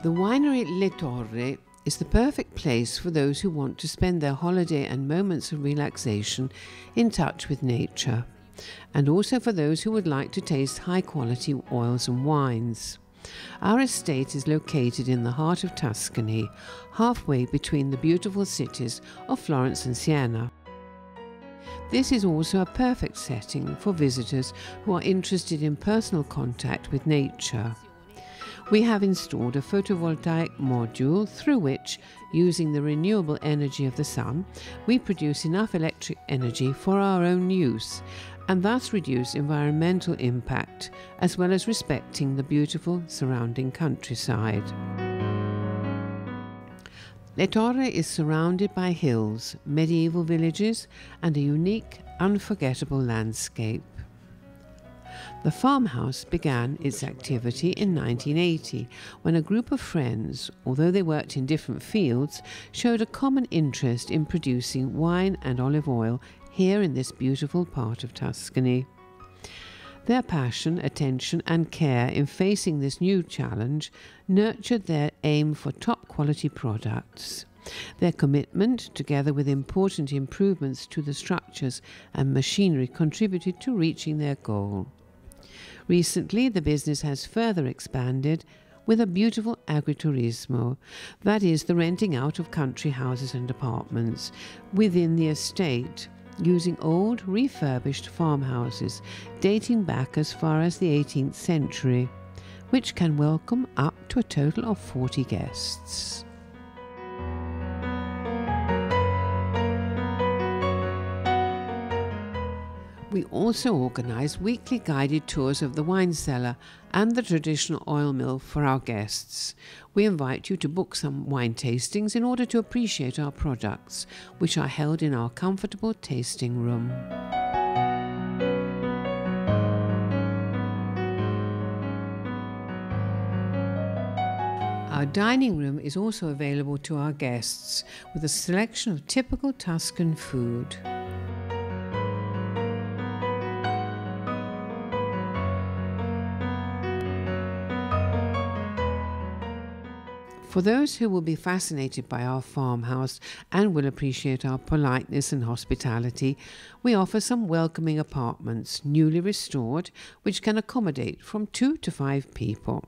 The winery Le Torre is the perfect place for those who want to spend their holiday and moments of relaxation in touch with nature, and also for those who would like to taste high-quality oils and wines. Our estate is located in the heart of Tuscany, halfway between the beautiful cities of Florence and Siena. This is also a perfect setting for visitors who are interested in personal contact with nature. We have installed a photovoltaic module through which, using the renewable energy of the sun, we produce enough electric energy for our own use and thus reduce environmental impact, as well as respecting the beautiful surrounding countryside. Le Torre is surrounded by hills, medieval villages and a unique, unforgettable landscape. The farmhouse began its activity in 1980 when a group of friends, although they worked in different fields, showed a common interest in producing wine and olive oil here in this beautiful part of Tuscany. Their passion, attention and care in facing this new challenge nurtured their aim for top quality products. Their commitment, together with important improvements to the structures and machinery, contributed to reaching their goal. Recently, the business has further expanded with a beautiful agriturismo, that is, the renting out of country houses and apartments within the estate, using old, refurbished farmhouses dating back as far as the 18th century, which can welcome up to a total of 40 guests. We also organise weekly guided tours of the wine cellar and the traditional oil mill for our guests. We invite you to book some wine tastings in order to appreciate our products, which are held in our comfortable tasting room. Our dining room is also available to our guests with a selection of typical Tuscan food. For those who will be fascinated by our farmhouse and will appreciate our politeness and hospitality, we offer some welcoming apartments, newly restored, which can accommodate from 2 to 5 people.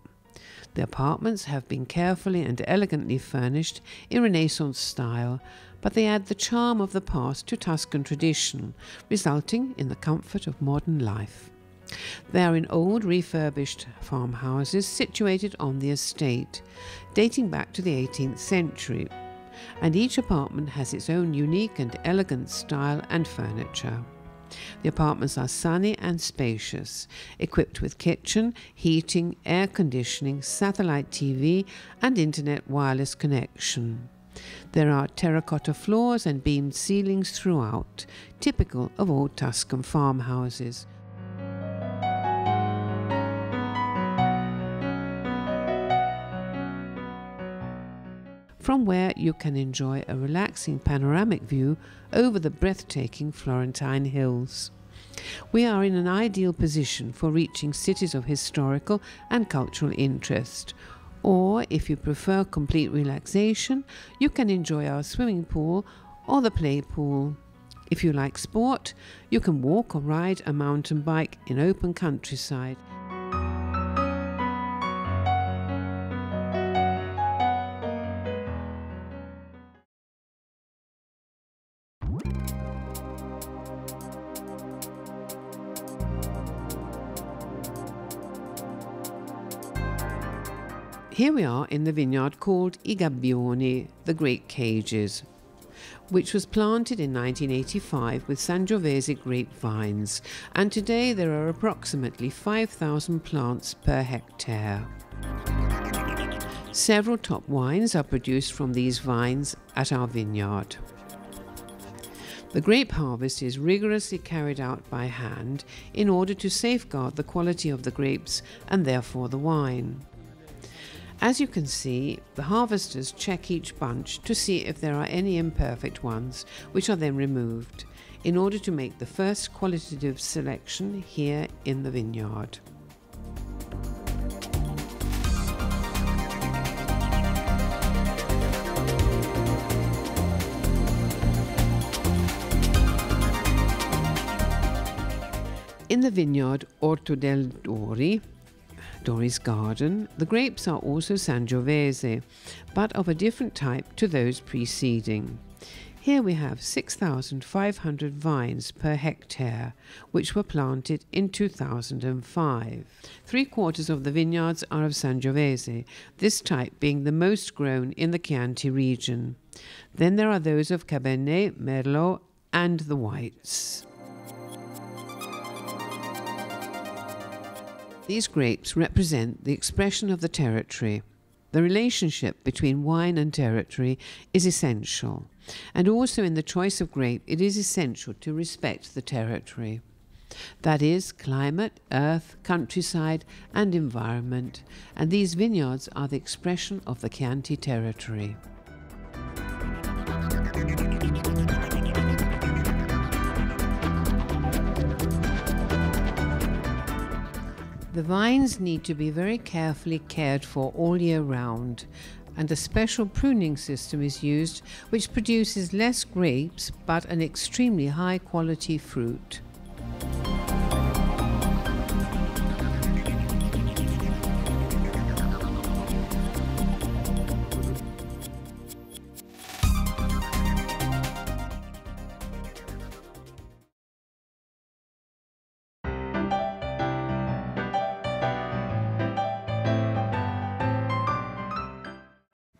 The apartments have been carefully and elegantly furnished in Renaissance style, but they add the charm of the past to Tuscan tradition, resulting in the comfort of modern life. They are in old refurbished farmhouses situated on the estate, dating back to the 18th century, and each apartment has its own unique and elegant style and furniture. The apartments are sunny and spacious, equipped with kitchen, heating, air conditioning, satellite TV and internet wireless connection. There are terracotta floors and beamed ceilings throughout, typical of old Tuscan farmhouses. From where you can enjoy a relaxing panoramic view over the breathtaking Florentine hills. We are in an ideal position for reaching cities of historical and cultural interest, or if you prefer complete relaxation, you can enjoy our swimming pool or the play pool. If you like sport, you can walk or ride a mountain bike in open countryside. Here we are in the vineyard called I Gabbioni, the Great Cages, which was planted in 1985 with Sangiovese grapevines, and today there are approximately 5,000 plants per hectare. Several top wines are produced from these vines at our vineyard. The grape harvest is rigorously carried out by hand in order to safeguard the quality of the grapes and therefore the wine. As you can see, the harvesters check each bunch to see if there are any imperfect ones, which are then removed, in order to make the first qualitative selection here in the vineyard. In the vineyard Orto del Dori, Dori's garden, the grapes are also Sangiovese, but of a different type to those preceding. Here we have 6,500 vines per hectare, which were planted in 2005. 3/4 of the vineyards are of Sangiovese, this type being the most grown in the Chianti region. Then there are those of Cabernet, Merlot, and the whites. These grapes represent the expression of the territory. The relationship between wine and territory is essential, and also in the choice of grape it is essential to respect the territory. That is, climate, earth, countryside and environment, and these vineyards are the expression of the Chianti territory. The vines need to be very carefully cared for all year round, and a special pruning system is used which produces less grapes but an extremely high quality fruit.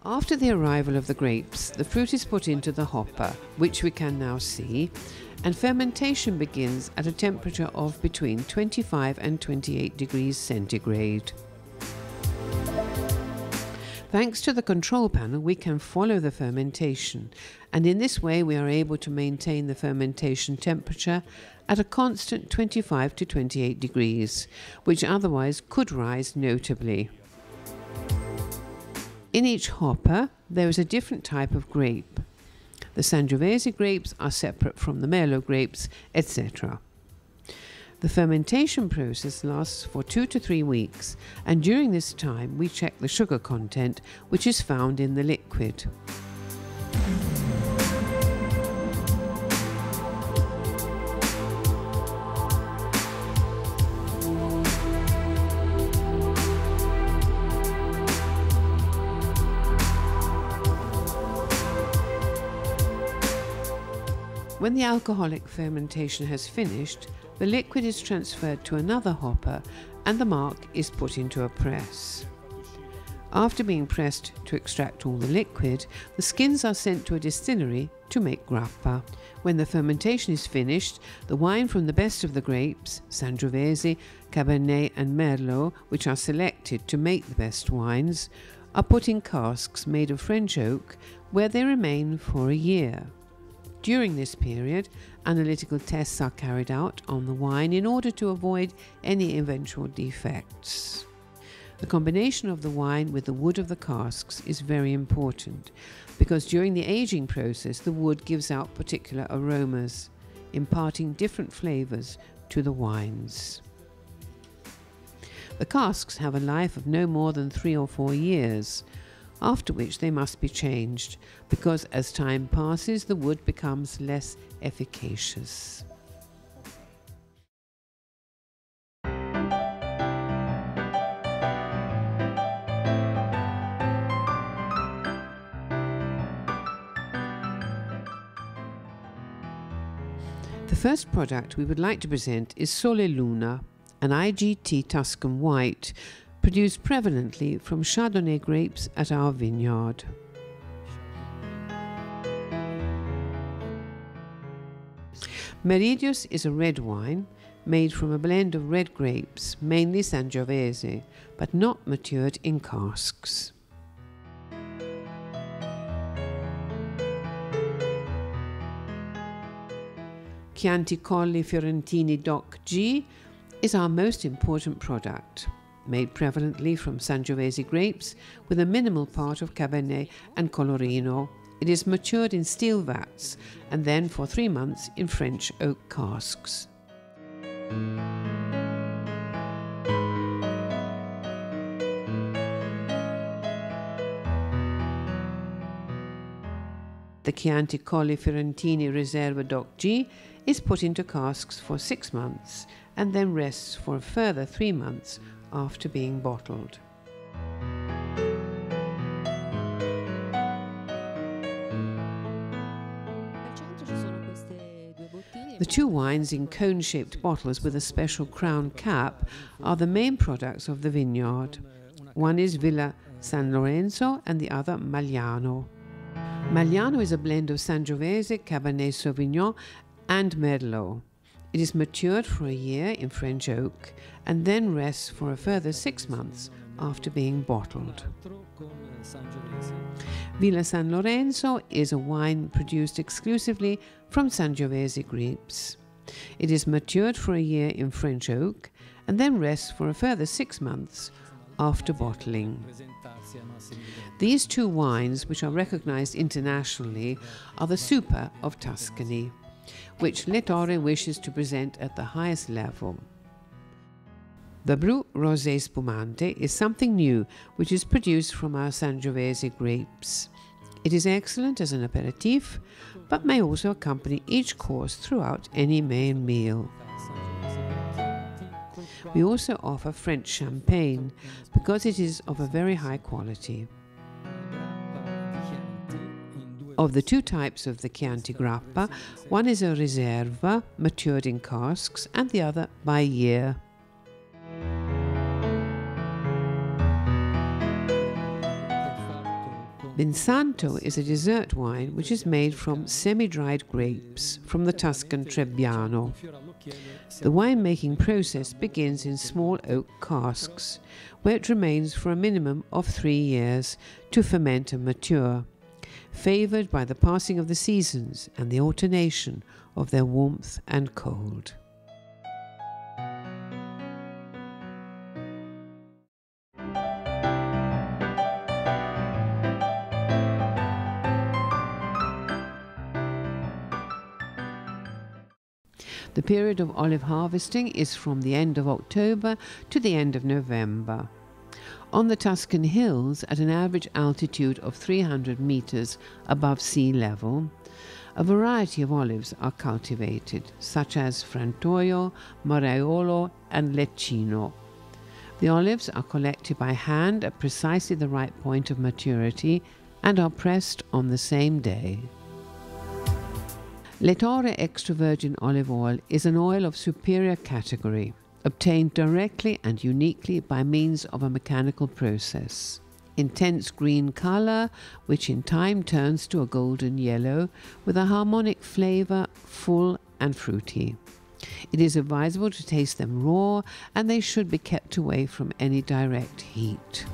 After the arrival of the grapes, the fruit is put into the hopper, which we can now see, and fermentation begins at a temperature of between 25 and 28 degrees centigrade. Thanks to the control panel, we can follow the fermentation, and in this way we are able to maintain the fermentation temperature at a constant 25 to 28 degrees, which otherwise could rise notably. In each hopper, there is a different type of grape. The Sangiovese grapes are separate from the Merlot grapes, etc. The fermentation process lasts for 2 to 3 weeks, and during this time we check the sugar content, which is found in the liquid. When the alcoholic fermentation has finished, the liquid is transferred to another hopper and the marc is put into a press. After being pressed to extract all the liquid, the skins are sent to a distillery to make grappa. When the fermentation is finished, the wine from the best of the grapes, Sangiovese, Cabernet and Merlot, which are selected to make the best wines, are put in casks made of French oak, where they remain for a year. During this period, analytical tests are carried out on the wine in order to avoid any eventual defects. The combination of the wine with the wood of the casks is very important, because during the aging process the wood gives out particular aromas, imparting different flavours to the wines. The casks have a life of no more than 3 or 4 years, after which they must be changed, because as time passes the wood becomes less efficacious. The first product we would like to present is Sole Luna, an IGT Tuscan white, produced prevalently from Chardonnay grapes at our vineyard. Meridius is a red wine made from a blend of red grapes, mainly Sangiovese, but not matured in casks. Chianti Colli Fiorentini DOC G is our most important product. Made prevalently from Sangiovese grapes with a minimal part of Cabernet and Colorino, it is matured in steel vats and then for 3 months in French oak casks. The Chianti Colli Fiorentini Reserva DOC G is put into casks for 6 months and then rests for a further 3 months after being bottled. The two wines in cone-shaped bottles with a special crown cap are the main products of the vineyard. One is Villa San Lorenzo and the other Magliano. Magliano is a blend of Sangiovese, Cabernet Sauvignon and Merlot. It is matured for a year in French oak and then rests for a further 6 months after being bottled. Villa San Lorenzo is a wine produced exclusively from Sangiovese grapes. It is matured for a year in French oak and then rests for a further 6 months after bottling. These two wines, which are recognized internationally, are the super of Tuscany, which Lettore wishes to present at the highest level. The Brut Rosé Spumante is something new which is produced from our Sangiovese grapes. It is excellent as an aperitif, but may also accompany each course throughout any main meal. We also offer French champagne because it is of a very high quality. Of the two types of the Chianti Grappa, one is a Riserva, matured in casks, and the other by year. Vinsanto is a dessert wine which is made from semi-dried grapes from the Tuscan Trebbiano. The winemaking process begins in small oak casks, where it remains for a minimum of 3 years to ferment and mature, favoured by the passing of the seasons and the alternation of their warmth and cold. The period of olive harvesting is from the end of October to the end of November. On the Tuscan hills, at an average altitude of 300 meters above sea level, a variety of olives are cultivated, such as Frantoio, Maraiolo and Lecchino. The olives are collected by hand at precisely the right point of maturity and are pressed on the same day. Lettore extra virgin olive oil is an oil of superior category, obtained directly and uniquely by means of a mechanical process. Intense green color, which in time turns to a golden yellow, with a harmonic flavor, full and fruity. It is advisable to taste them raw, and they should be kept away from any direct heat.